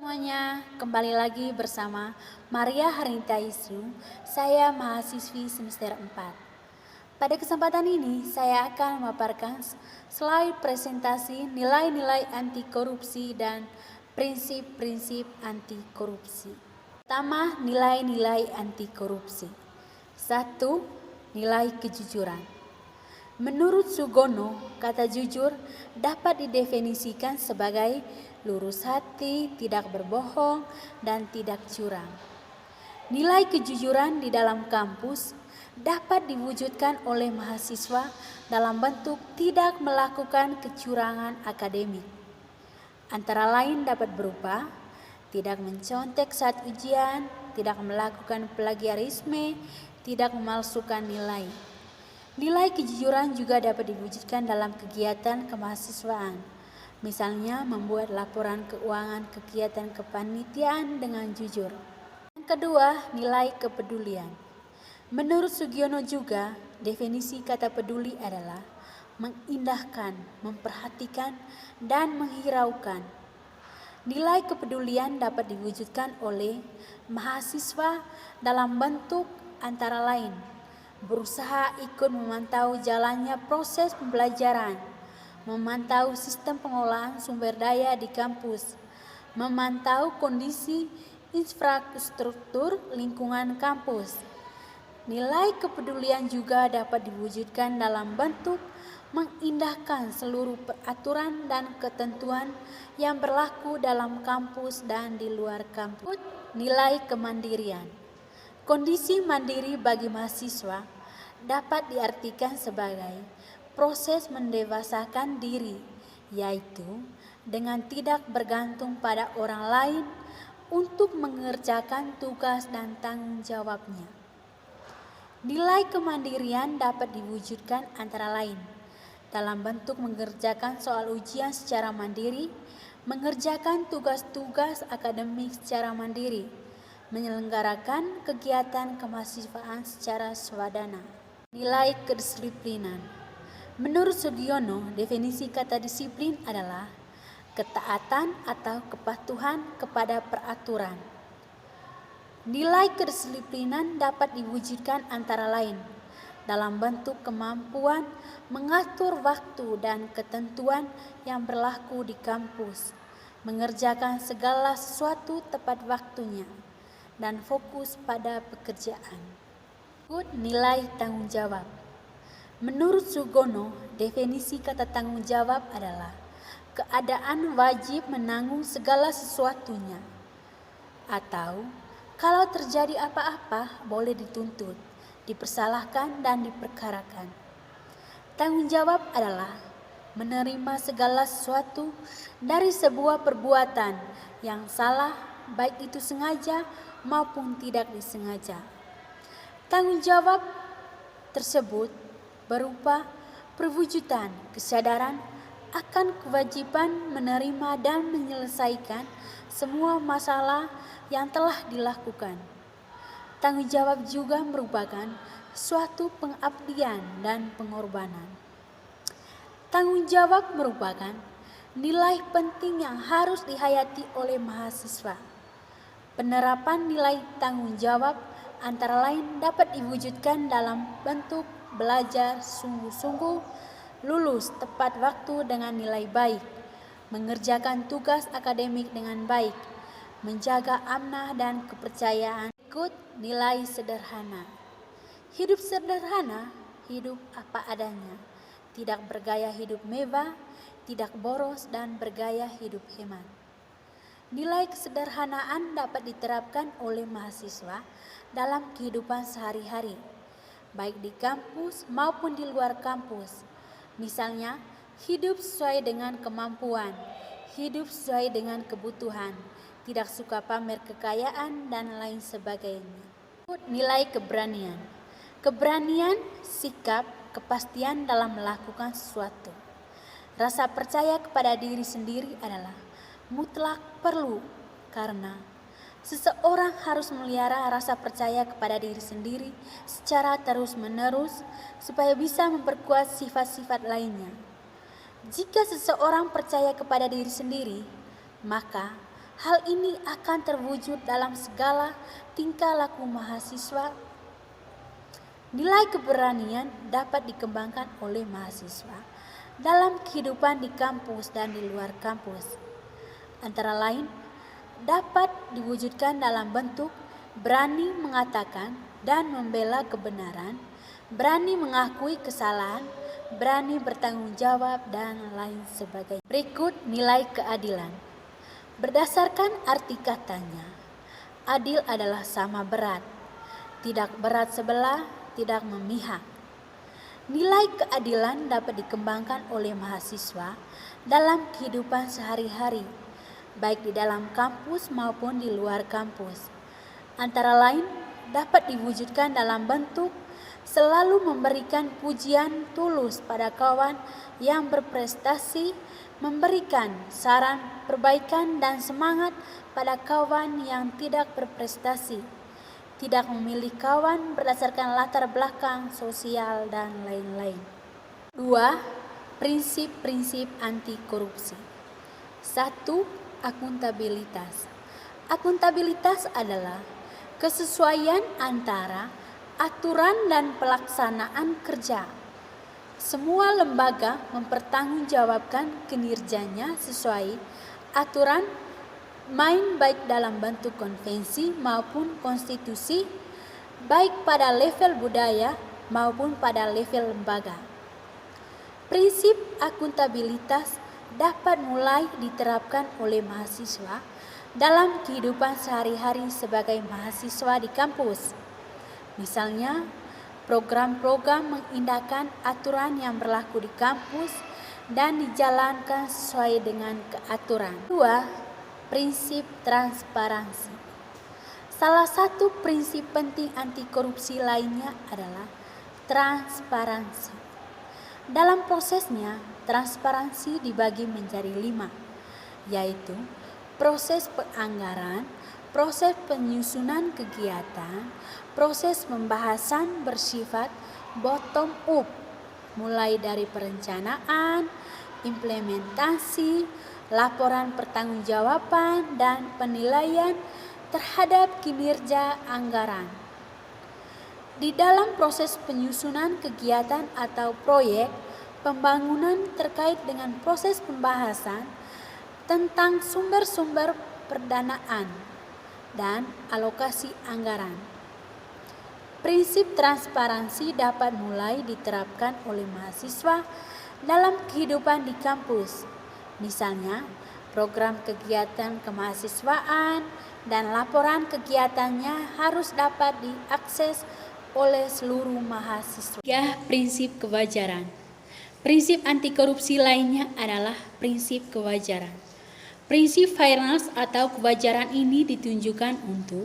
Semuanya, kembali lagi bersama Maria Harinta Isu. Saya mahasiswi semester 4. Pada kesempatan ini, saya akan memaparkan slide presentasi nilai-nilai anti korupsi dan prinsip-prinsip anti korupsi. Pertama, nilai-nilai anti korupsi. 1. Nilai kejujuran. Menurut Sugono, kata jujur dapat didefinisikan sebagai lurus hati, tidak berbohong, dan tidak curang. Nilai kejujuran di dalam kampus dapat diwujudkan oleh mahasiswa dalam bentuk tidak melakukan kecurangan akademik. Antara lain dapat berupa tidak mencontek saat ujian, tidak melakukan plagiarisme, tidak memalsukan nilai. Nilai kejujuran juga dapat diwujudkan dalam kegiatan kemahasiswaan, misalnya membuat laporan keuangan kegiatan kepanitiaan dengan jujur. Yang kedua, nilai kepedulian. Menurut Sugiono juga, definisi kata peduli adalah mengindahkan, memperhatikan, dan menghiraukan. Nilai kepedulian dapat diwujudkan oleh mahasiswa dalam bentuk antara lain berusaha ikut memantau jalannya proses pembelajaran, memantau sistem pengolahan sumber daya di kampus, memantau kondisi infrastruktur lingkungan kampus. Nilai kepedulian juga dapat diwujudkan dalam bentuk mengindahkan seluruh peraturan dan ketentuan yang berlaku dalam kampus dan di luar kampus. Nilai kemandirian. Kondisi mandiri bagi mahasiswa dapat diartikan sebagai proses mendewasakan diri, yaitu dengan tidak bergantung pada orang lain untuk mengerjakan tugas dan tanggung jawabnya. Nilai kemandirian dapat diwujudkan antara lain dalam bentuk mengerjakan soal ujian secara mandiri, mengerjakan tugas-tugas akademik secara mandiri, menyelenggarakan kegiatan kemahasiswaan secara swadana. Nilai kedisiplinan. Menurut Sugiono, definisi kata disiplin adalah ketaatan atau kepatuhan kepada peraturan. Nilai kedisiplinan dapat diwujudkan antara lain dalam bentuk kemampuan mengatur waktu dan ketentuan yang berlaku di kampus, mengerjakan segala sesuatu tepat waktunya, dan fokus pada pekerjaan. Nilai tanggung jawab. Menurut Sugono, definisi kata tanggung jawab adalah keadaan wajib menanggung segala sesuatunya, atau kalau terjadi apa-apa boleh dituntut, dipersalahkan, dan diperkarakan. Tanggung jawab adalah menerima segala sesuatu dari sebuah perbuatan yang salah, baik itu sengaja maupun tidak disengaja. Tanggung jawab tersebut berupa perwujudan kesadaran akan kewajiban menerima dan menyelesaikan semua masalah yang telah dilakukan. Tanggung jawab juga merupakan suatu pengabdian dan pengorbanan. Tanggung jawab merupakan nilai penting yang harus dihayati oleh mahasiswa. Penerapan nilai tanggung jawab antara lain dapat diwujudkan dalam bentuk belajar sungguh-sungguh, lulus tepat waktu dengan nilai baik, mengerjakan tugas akademik dengan baik, menjaga amanah dan kepercayaan. Berikut nilai sederhana. Hidup sederhana, hidup apa adanya, tidak bergaya hidup mewah, tidak boros, dan bergaya hidup hemat. Nilai kesederhanaan dapat diterapkan oleh mahasiswa dalam kehidupan sehari-hari, baik di kampus maupun di luar kampus. Misalnya, hidup sesuai dengan kemampuan, hidup sesuai dengan kebutuhan, tidak suka pamer kekayaan, dan lain sebagainya. Nilai keberanian. Keberanian, sikap, kepastian dalam melakukan sesuatu. Rasa percaya kepada diri sendiri adalah mutlak perlu, karena seseorang harus melihara rasa percaya kepada diri sendiri secara terus-menerus supaya bisa memperkuat sifat-sifat lainnya. Jika seseorang percaya kepada diri sendiri, maka Hal ini akan terwujud dalam segala tingkah laku mahasiswa. Nilai keberanian dapat dikembangkan oleh mahasiswa dalam kehidupan di kampus dan di luar kampus. Antara lain, dapat diwujudkan dalam bentuk berani mengatakan dan membela kebenaran, berani mengakui kesalahan, berani bertanggung jawab, dan lain sebagainya. Berikut nilai keadilan. Berdasarkan arti katanya, adil adalah sama berat, tidak berat sebelah, tidak memihak. Nilai keadilan dapat dikembangkan oleh mahasiswa dalam kehidupan sehari-hari, baik di dalam kampus maupun di luar kampus. Antara lain, dapat diwujudkan dalam bentuk selalu memberikan pujian tulus pada kawan yang berprestasi, memberikan saran perbaikan dan semangat pada kawan yang tidak berprestasi, tidak memilih kawan berdasarkan latar belakang sosial dan lain-lain. 2. Prinsip-prinsip anti korupsi. 1. Akuntabilitas. Akuntabilitas adalah kesesuaian antara aturan dan pelaksanaan kerja. Semua lembaga mempertanggungjawabkan kinerjanya sesuai aturan main baik dalam bentuk konvensi maupun konstitusi, baik pada level budaya maupun pada level lembaga. Prinsip akuntabilitas dapat mulai diterapkan oleh mahasiswa dalam kehidupan sehari-hari sebagai mahasiswa di kampus. Misalnya, program-program mengindahkan aturan yang berlaku di kampus dan dijalankan sesuai dengan keaturan. 2. Prinsip transparansi. Salah satu prinsip penting anti korupsi lainnya adalah transparansi. Dalam prosesnya, transparansi dibagi menjadi 5, yaitu proses penganggaran, proses penyusunan kegiatan, proses pembahasan bersifat bottom up, mulai dari perencanaan, implementasi, laporan pertanggungjawaban, dan penilaian terhadap kinerja anggaran. Di dalam proses penyusunan kegiatan atau proyek pembangunan terkait dengan proses pembahasan tentang sumber-sumber pendanaan dan alokasi anggaran. Prinsip transparansi dapat mulai diterapkan oleh mahasiswa dalam kehidupan di kampus. Misalnya, program kegiatan kemahasiswaan dan laporan kegiatannya harus dapat diakses oleh seluruh mahasiswa. 3. Prinsip kewajaran. Prinsip anti korupsi lainnya adalah prinsip kewajaran. Prinsip fairness atau kewajaran ini ditunjukkan untuk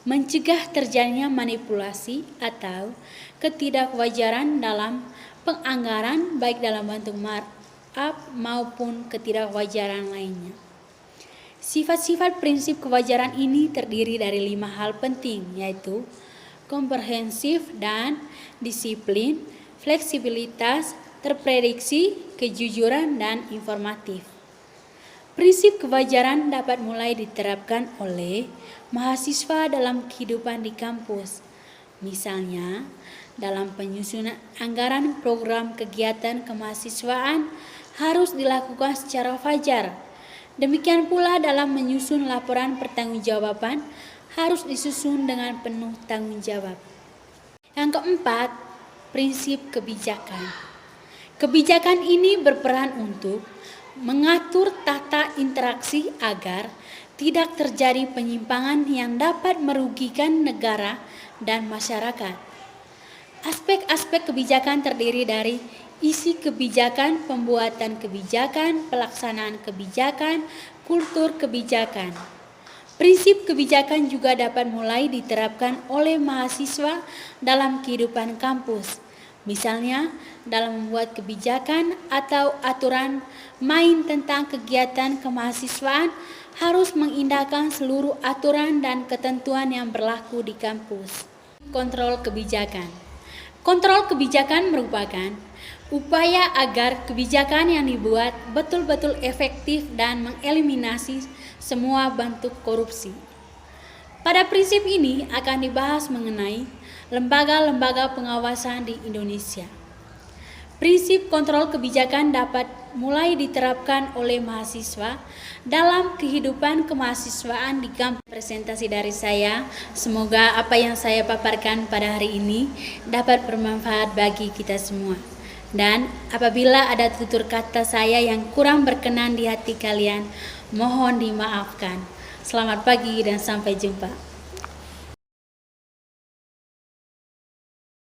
mencegah terjadinya manipulasi atau ketidakwajaran dalam penganggaran baik dalam bentuk markup maupun ketidakwajaran lainnya. Sifat-sifat prinsip kewajaran ini terdiri dari 5 hal penting, yaitu komprehensif dan disiplin, fleksibilitas, terprediksi, kejujuran, dan informatif. Prinsip kewajaran dapat mulai diterapkan oleh mahasiswa dalam kehidupan di kampus. Misalnya, dalam penyusunan anggaran program kegiatan kemahasiswaan harus dilakukan secara fajar. Demikian pula dalam menyusun laporan pertanggungjawaban harus disusun dengan penuh tanggung jawab. Yang keempat, prinsip kebijakan. Kebijakan ini berperan untuk mengatur tata interaksi agar tidak terjadi penyimpangan yang dapat merugikan negara dan masyarakat. Aspek-aspek kebijakan terdiri dari isi kebijakan, pembuatan kebijakan, pelaksanaan kebijakan, kultur kebijakan. Prinsip kebijakan juga dapat mulai diterapkan oleh mahasiswa dalam kehidupan kampus. Misalnya, dalam membuat kebijakan atau aturan main tentang kegiatan kemahasiswaan harus mengindahkan seluruh aturan dan ketentuan yang berlaku di kampus. Kontrol kebijakan. Kontrol kebijakan merupakan upaya agar kebijakan yang dibuat betul-betul efektif dan mengeliminasi semua bentuk korupsi. Pada prinsip ini akan dibahas mengenai lembaga-lembaga pengawasan di Indonesia. Prinsip kontrol kebijakan dapat mulai diterapkan oleh mahasiswa dalam kehidupan kemahasiswaan di kampus. Presentasi dari saya, semoga apa yang saya paparkan pada hari ini dapat bermanfaat bagi kita semua. Dan apabila ada tutur kata saya yang kurang berkenan di hati kalian, mohon dimaafkan. Selamat pagi dan sampai jumpa.